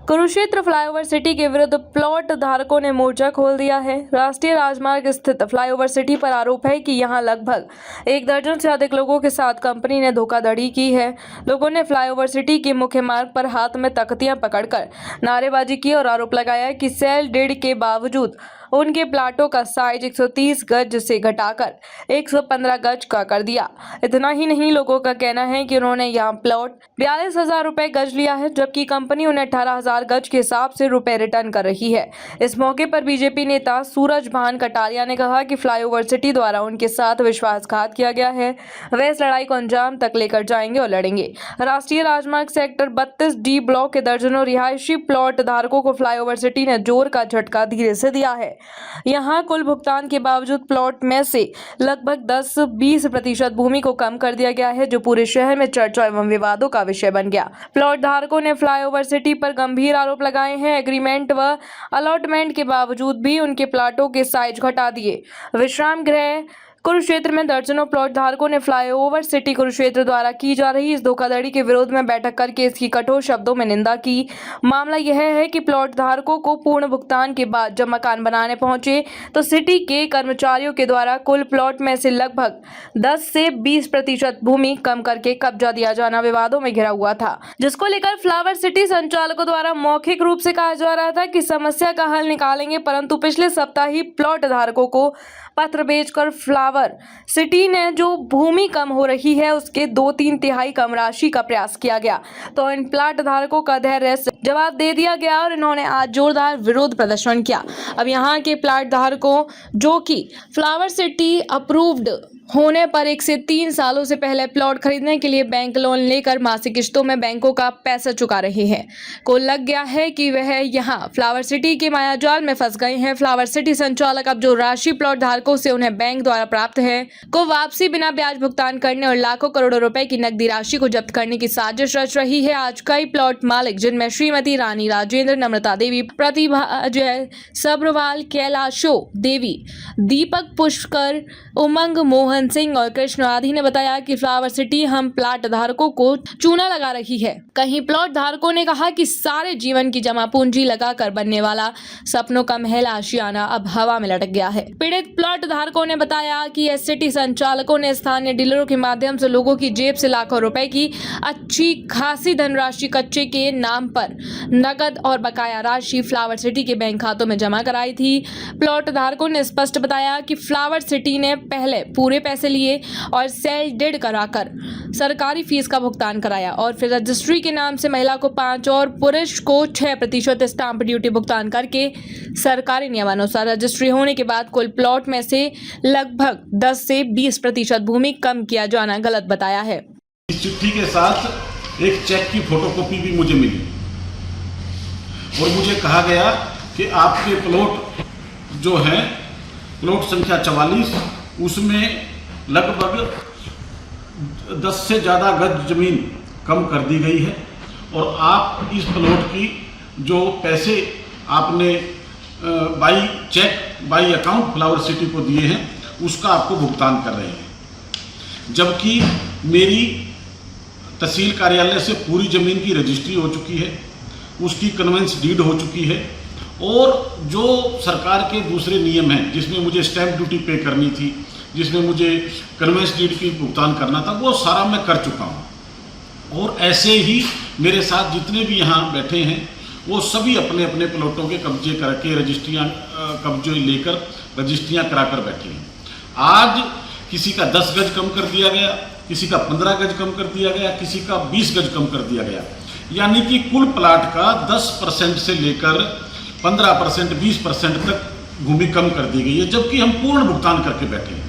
Kurukshetra flyover city के विरुद्ध plot धारकों ने मोर्चा खोल दिया है। राष्ट्रीय राजमार्ग स्थित फ्लाईओवर सिटी पर आरोप है कि यहां लगभग 1 दर्जन से अधिक लोगों के साथ कंपनी ने धोखाधड़ी की है। लोगों ने फ्लाईओवर सिटी के मुख्य मार्ग पर हाथ में तख्तियां पकड़कर नारेबाजी की और आरोप लगाया कि सेल डीड के बावजूद उनके प्लाटों का साइज 130 गज से घटाकर 115 गज का कर दिया। इतना ही नहीं, लोगों का कहना है कि उन्होंने यहां प्लॉट 42,000 रुपए गज लिया है, जबकि कंपनी उन्हें 18,000 गज के हिसाब से रुपए रिटर्न कर रही है। इस मौके पर बीजेपी नेता सूरज भान कटारिया ने कहा कि फ्लाईओवर सिटी द्वारा उनके साथ विश्वासघात किया गया है। वे इस लड़ाई को अंजाम तक लेकर जाएंगे और लड़ेंगे। राष्ट्रीय राजमार्ग सेक्टर 32D ब्लॉक के दर्जनों रिहायशी प्लॉट धारकों को फ्लाईओवर सिटी ने जोर का झटका धीरे से दिया है। यहां कुल भुगतान के बावजूद प्लॉट में से लगभग 10-20% भूमि को कम कर दिया गया है, जो पूरे शहर में चर्चा एवं विवादों का विषय बन गया। प्लॉट धारकों ने फ्लाईओवर सिटी पर गंभीर आरोप लगाए हैं। एग्रीमेंट व अलॉटमेंट के बावजूद भी उनके प्लाटों के साइज घटा दिए। विश्राम गृह कुरुक्षेत्र में दर्जनों प्लॉट धारकों ने फ्लाईओवर सिटी कुरुक्षेत्र द्वारा की जा रही इस धोखाधड़ी के विरोध में बैठक करके इसकी कठोर शब्दों में निंदा की। मामला यह है कि प्लॉट धारकों को पूर्ण भुगतान के बाद जब मकान बनाने पहुंचे तो सिटी के कर्मचारियों के द्वारा कुल प्लॉट में से लगभग 10 से 20% भूमि कम करके कब्जा दिया जाना विवादों में घिरा हुआ था, जिसको लेकर फ्लावर सिटी संचालकों द्वारा मौखिक रूप से कहा जा रहा था कि समस्या का हल निकालेंगे, परंतु पिछले सप्ताह ही प्लॉट धारकों को पत्र भेजकर फ्लावर सिटी ने जो भूमि कम हो रही है उसके 2-3 तिहाई कम राशि का प्रयास किया गया, तो इन प्लाट धारकों का धैर्य से जवाब दे दिया गया और इन्होंने आज जोरदार विरोध प्रदर्शन किया। अब यहाँ के प्लाट धारकों जो कि फ्लावर सिटी अप्रूव्ड होने पर 1 से 3 सालों से पहले प्लॉट खरीदने के लिए बैंक लोन लेकर मासिक किस्तों में बैंकों का पैसा चुका रहे हैं, को लग गया है कि वह यहां फ्लावर सिटी के मायाजाल में फंस गए हैं। फ्लावर सिटी संचालक अब जो राशि प्लॉट धारकों से उन्हें बैंक द्वारा प्राप्त है को वापसी बिना ब्याज भुगतान करने और लाखों करोड़ों रुपए की नकदी राशि को जब्त करने की साजिश रच रही है। आज कई प्लॉट मालिक, जिनमें श्रीमती रानी राजेंद्र, नम्रता देवी, प्रतिभा अजय, सब्रवाल, कैलाशो देवी, दीपक पुष्कर, उमंग मोहन सिंह और कृष्ण आदि ने बताया कि फ्लावर सिटी हम प्लाट धारकों को चूना लगा रही है। कहीं प्लॉट धारकों ने कहा कि सारे जीवन की जमा पूंजी लगाकर बनने वाला सपनों का महल आशियाना अब हवा में लटक गया है। पीड़ित प्लॉट धारकों ने बताया कि एस सिटी संचालकों ने स्थानीय डीलरों के माध्यम से लोगों की जेब से लाखों रुपए की अच्छी खासी धनराशि कच्चे के नाम पर नकद और बकाया राशि फ्लावर सिटी के बैंक खातों में जमा कराई थी। प्लॉट धारकों ने स्पष्ट बताया कि फ्लावर सिटी ने पहले पूरे पैसे लिए और सेल डीड कराकर सरकारी फीस का भुगतान कराया और फिर रजिस्ट्री के नाम से महिला को 5 और पुरुष को 6% स्टाम्प ड्यूटी भुगतान करके सरकारी नियमानुसार रजिस्ट्री होने के बाद कुल प्लॉट में से लगभग 10 से 20% भूमि कम किया जाना गलत बताया है। इस चिट्ठी के साथ एक चेक की फोटोकॉपी भी मुझे मिली और मुझे कहा गया कि आपके प्लॉट जो है प्लॉट संख्या 44, उसमें लगभग 10 से ज़्यादा गज जमीन कम कर दी गई है और आप इस प्लॉट की जो पैसे आपने बाई अकाउंट फ्लावर सिटी को दिए हैं उसका आपको भुगतान कर रहे हैं, जबकि मेरी तहसील कार्यालय से पूरी ज़मीन की रजिस्ट्री हो चुकी है, उसकी कन्वेंस डीड हो चुकी है और जो सरकार के दूसरे नियम हैं जिसमें मुझे स्टैंप ड्यूटी पे करनी थी, जिसमें मुझे कन्वेंस डीड की भुगतान करना था, वो सारा मैं कर चुका हूँ। और ऐसे ही मेरे साथ जितने भी यहाँ बैठे हैं वो सभी अपने अपने प्लॉटों के कब्जे करके कब्जे लेकर रजिस्ट्रियाँ करा कर बैठे हैं। आज किसी का 10 गज कम कर दिया गया, किसी का 15 गज कम कर दिया गया, किसी का 20 गज कम कर दिया गया, यानी कि कुल प्लाट का 10% से लेकर 15%, 20% तक भूमि कम कर दी गई है, जबकि हम पूर्ण भुगतान करके बैठे हैं।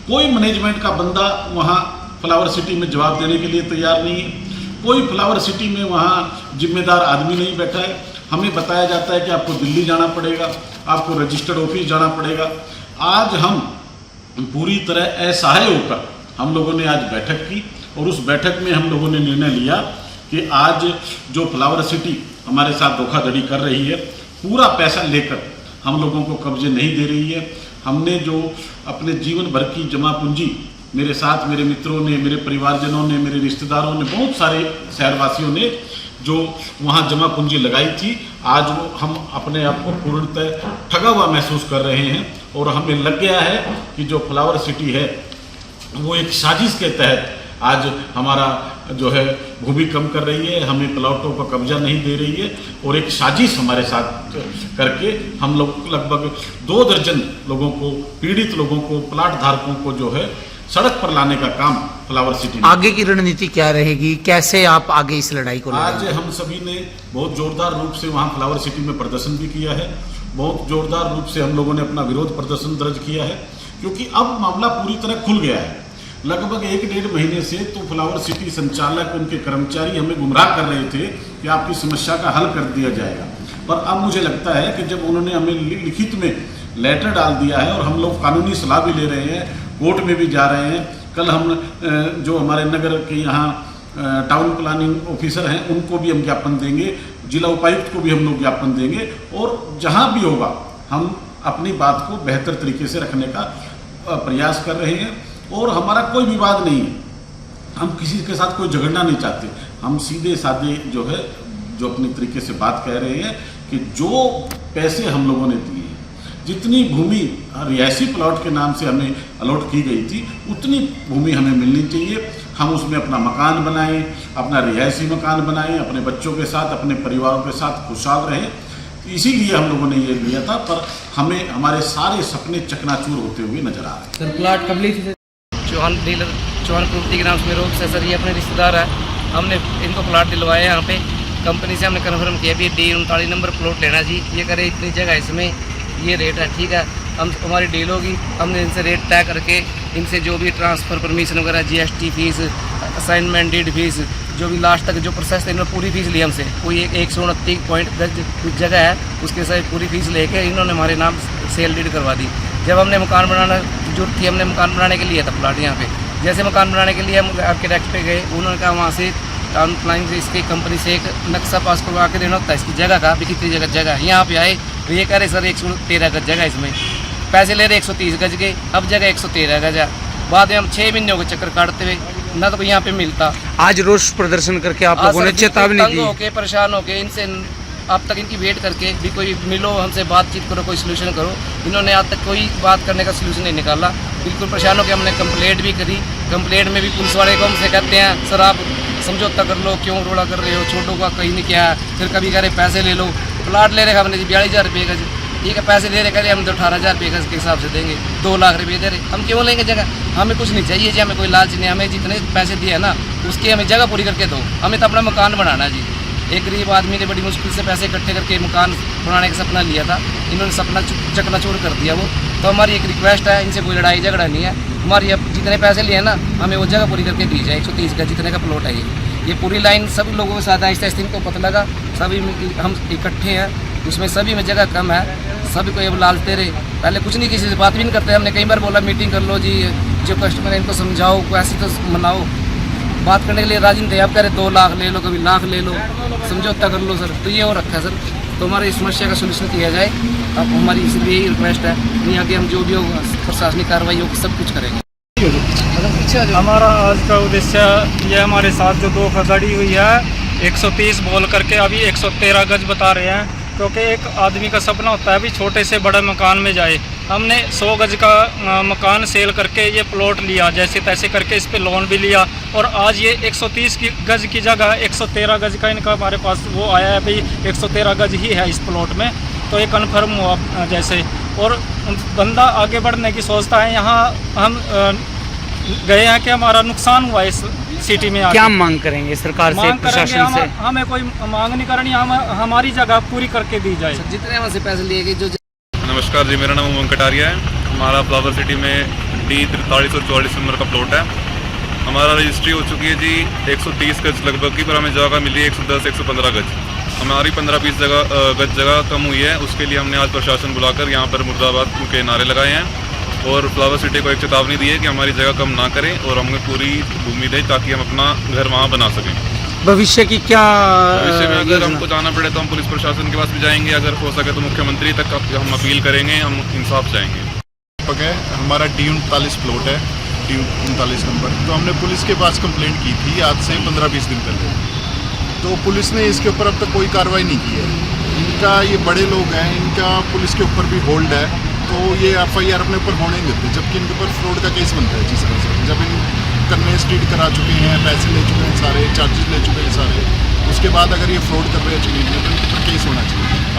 कोई मैनेजमेंट का बंदा वहाँ फ्लावर सिटी में जवाब देने के लिए तैयार नहीं है, कोई फ्लावर सिटी में वहाँ जिम्मेदार आदमी नहीं बैठा है। हमें बताया जाता है कि आपको दिल्ली जाना पड़ेगा, आपको रजिस्टर्ड ऑफिस जाना पड़ेगा। आज हम पूरी तरह असहाय होकर हम लोगों ने आज बैठक की और उस बैठक में हम लोगों ने निर्णय लिया कि आज जो फ्लावर सिटी हमारे साथ धोखाधड़ी कर रही है, पूरा पैसा लेकर हम लोगों को कब्जे नहीं दे रही है। हमने जो अपने जीवन भर की जमा पूंजी मेरे साथ मेरे मित्रों ने, मेरे परिवारजनों ने, मेरे रिश्तेदारों ने, बहुत सारे शहरवासियों ने जो वहाँ जमा पूंजी लगाई थी, आज वो हम अपने आप को पूर्णतः ठगा हुआ महसूस कर रहे हैं और हमें लग गया है कि जो फ्लावर सिटी है वो एक साजिश के तहत आज हमारा जो है भूमि कम कर रही है, हमें प्लॉटों पर कब्जा नहीं दे रही है और एक साजिश हमारे साथ करके हम लोग लगभग 2 दर्जन लोगों को, पीड़ित लोगों को, प्लाट धारकों को जो है सड़क पर लाने का काम फ्लावर सिटी में। आगे की रणनीति क्या रहेगी, कैसे आप आगे इस लड़ाई को आज लड़ेंगे? हम सभी ने बहुत जोरदार रूप से वहाँ फ्लावर सिटी में प्रदर्शन भी किया है, बहुत जोरदार रूप से हम लोगों ने अपना विरोध प्रदर्शन दर्ज किया है, क्योंकि अब मामला पूरी तरह खुल गया है। लगभग 1-1.5 महीने से तो फ्लावर सिटी संचालक, उनके कर्मचारी हमें गुमराह कर रहे थे कि आपकी समस्या का हल कर दिया जाएगा, पर अब मुझे लगता है कि जब उन्होंने हमें लिखित में लेटर डाल दिया है और हम लोग कानूनी सलाह भी ले रहे हैं, कोर्ट में भी जा रहे हैं। कल हम जो हमारे नगर के यहाँ टाउन प्लानिंग ऑफिसर हैं उनको भी हम ज्ञापन देंगे, जिला उपायुक्त को भी हम लोग ज्ञापन देंगे और जहाँ भी होगा हम अपनी बात को बेहतर तरीके से रखने का प्रयास कर रहे हैं और हमारा कोई विवाद नहीं है, हम किसी के साथ कोई झगड़ना नहीं चाहते। हम सीधे साधे जो है जो अपने तरीके से बात कह रहे हैं कि जो पैसे हम लोगों ने दिए, जितनी भूमि रिहायशी प्लॉट के नाम से हमें अलॉट की गई थी, उतनी भूमि हमें मिलनी चाहिए। हम उसमें अपना मकान बनाएं, अपना रिहायशी मकान बनाएं, अपने बच्चों के साथ, अपने परिवारों के साथ खुशहाल रहें। इसीलिए हम लोगों ने ये लिया था, पर हमें हमारे सारे सपने चकनाचूर होते हुए नजर आ रहे हैं। सर प्लाट कब ली थी? चौहान डीलर, चौहान प्रॉपर्टी के नाम से रोक से सर, ये अपने रिश्तेदार है, हमने इनको प्लाट दिलवाए यहाँ पे। कंपनी से हमने कन्फर्म किया भी D39 नंबर प्लॉट लेना जी, ये करे इतनी जगह इसमें ये रेट है, ठीक है। हम हमारी डील होगी, हमने इनसे रेट तय करके इनसे जो भी ट्रांसफ़र परमिशन वगैरह, GST fees, assignment deed fees, जो भी लास्ट तक जो प्रोसेस था, इन्होंने पूरी फीस ली हमसे। कोई 129 कुछ जगह है, उसके साथ पूरी फीस लेके इन्होंने हमारे नाम सेल डीड करवा दी। जब हमने मकान बनाना जरूरत थी, हमने मकान बनाने के लिए था प्लाट यहाँ पे, जैसे मकान बनाने के लिए हम आर्किटेक्ट पे गए, उन्होंने कहा वहाँ से टाउन प्लानिंग से इसकी कंपनी से एक नक्शा पास करवा के देना होता है इसकी जगह का, भी कितनी जगह है। यहाँ पे आए तो ये कह रहे सर 113 गज जगह, इसमें पैसे ले रहे 130 गज के, अब जगह 113 गज है। बाद में हम 6 महीनों के चक्कर काटते हुए ना तो कोई यहाँ पे मिलता। आज रोष प्रदर्शन करके आप लोगों ने चेतावनी दी? होके परेशान होके इनसे अब तक इनकी वेट करके भी कोई मिलो, हमसे बातचीत करो, कोई सलूशन करो, इन्होंने आज तक कोई बात करने का सलूशन नहीं निकाला। बिल्कुल परेशान होकर हमने कंप्लेंट भी करी, कंप्लेंट में भी पुलिस वाले को हमसे कहते हैं सर आप समझौता कर लो, क्यों रोड़ा कर रहे हो, छोटों का कहीं नहीं किया है। फिर कभी कह रहे पैसे ले लो, प्लाट ले रहे हमने जी 42,000 रुपये गज, ठीक है, पैसे ले रहे कह रहे हम तो 18,000 रुपये गज के हिसाब से देंगे, 2 लाख रुपये दे रहे, हम क्यों लेंगे जगह? हमें कुछ नहीं चाहिए जी, हमें कोई लालच नहीं, हमें जितने पैसे दिए हैं ना उसकी हमें जगह पूरी करके दो, हमें तो अपना मकान बनाना है जी। एक गरीब आदमी ने बड़ी मुश्किल से पैसे इकट्ठे करके मकान बनाने का सपना लिया था, इन्होंने सपना चकनाचूर कर दिया वो। तो हमारी एक रिक्वेस्ट है, इनसे कोई लड़ाई झगड़ा नहीं है, हमारी अब जितने पैसे लिए ना हमें वो जगह पूरी करके दी जाए। 130 का जितने का प्लॉट है ये पूरी लाइन सभी लोगों के साथ आहिस्ता आहिस्ता इनको पता लगा, सभी हम इकट्ठे हैं, उसमें सभी में जगह कम है, सभी को अब लालते रहे। पहले कुछ नहीं, किसी से बात भी नहीं करते, हमने कई बार बोला मीटिंग कर लो जी, जो कस्टमर है इनको समझाओ, कोई ऐसे तो मनाओ, बात करने के लिए राजी नहीं थे। अब कह रहे 2 लाख ले लो, कभी लाख ले लो, समझौता कर लो सर। तो ये हो रखा है सर, तो हमारी समस्या का सोल्यूशन किया जाए। अब हमारी इसलिए यही रिक्वेस्ट है, नहीं आगे हम जो भी होगा प्रशासनिक कार्रवाई होगी सब कुछ करेंगे। हमारा आज का उद्देश्य ये, हमारे साथ जो धोखाधड़ी हुई है 130 बोल करके अभी 113 गज बता रहे हैं, क्योंकि एक आदमी का सपना होता है भी छोटे से बड़े मकान में जाए। हमने 100 गज का मकान सेल करके ये प्लॉट लिया, जैसे तैसे करके इस पे लोन भी लिया, और आज ये 130 गज की जगह 113 गज का इनका हमारे पास वो आया है भाई 113 गज ही है इस प्लॉट में, तो ये कन्फर्म हुआ जैसे। और बंदा आगे बढ़ने की सोचता है, यहाँ हम गए हैं कि हमारा नुकसान हुआ इस सिटी में। क्या मांग करेंगे सरकार से, प्रशासन से? हमें कोई मांग नहीं करनी, हमारी जगह पूरी करके दी जाए। जितने हमसे पैसे लिए गए जो। नमस्कार जी, मेरा नाम उमंग कटारिया है। हमारा फ्लावर सिटी में D4344 नंबर का प्लॉट है। हमारा रजिस्ट्री हो चुकी है जी 130 गज लगभग की, पर हमें जगह मिली है 110-115 गज। हमारी 15-20 गज जगह कम हुई है, उसके लिए हमने आज प्रशासन बुलाकर यहाँ पर मुर्दाबाद के नारे लगाए हैं और फ्लावर सिटी को एक चेतावनी दी है कि हमारी जगह कम ना करें और हमें पूरी भूमि दें ताकि हम अपना घर वहाँ बना सकें। भविष्य की क्या भविष्य में अगर हमको जाना पड़े तो हम पुलिस प्रशासन के पास भी जाएंगे, अगर हो सके तो मुख्यमंत्री तक हम अपील करेंगे, हम इंसाफ चाहेंगे। हमारा D39 प्लॉट है, D39 नंबर, तो हमने पुलिस के पास कंप्लेंट की थी आज से 15-20 दिन पहले। तो पुलिस ने इसके ऊपर अब तक कोई कार्रवाई नहीं की है। इनका ये बड़े लोग हैं, इनका पुलिस के ऊपर भी होल्ड है, तो ये FIR अपने ऊपर होने नहीं देते, जबकि इनके ऊपर फ्रॉड का केस बनता है जिस तरह से। जब इन कन्वेंस ट्रीट करा चुके हैं, पैसे ले चुके हैं, सारे चार्जेस ले चुके हैं सारे, उसके बाद अगर ये फ्रॉड कर रहे हैं जमीन में तो इनके ऊपर केस होना चाहिए।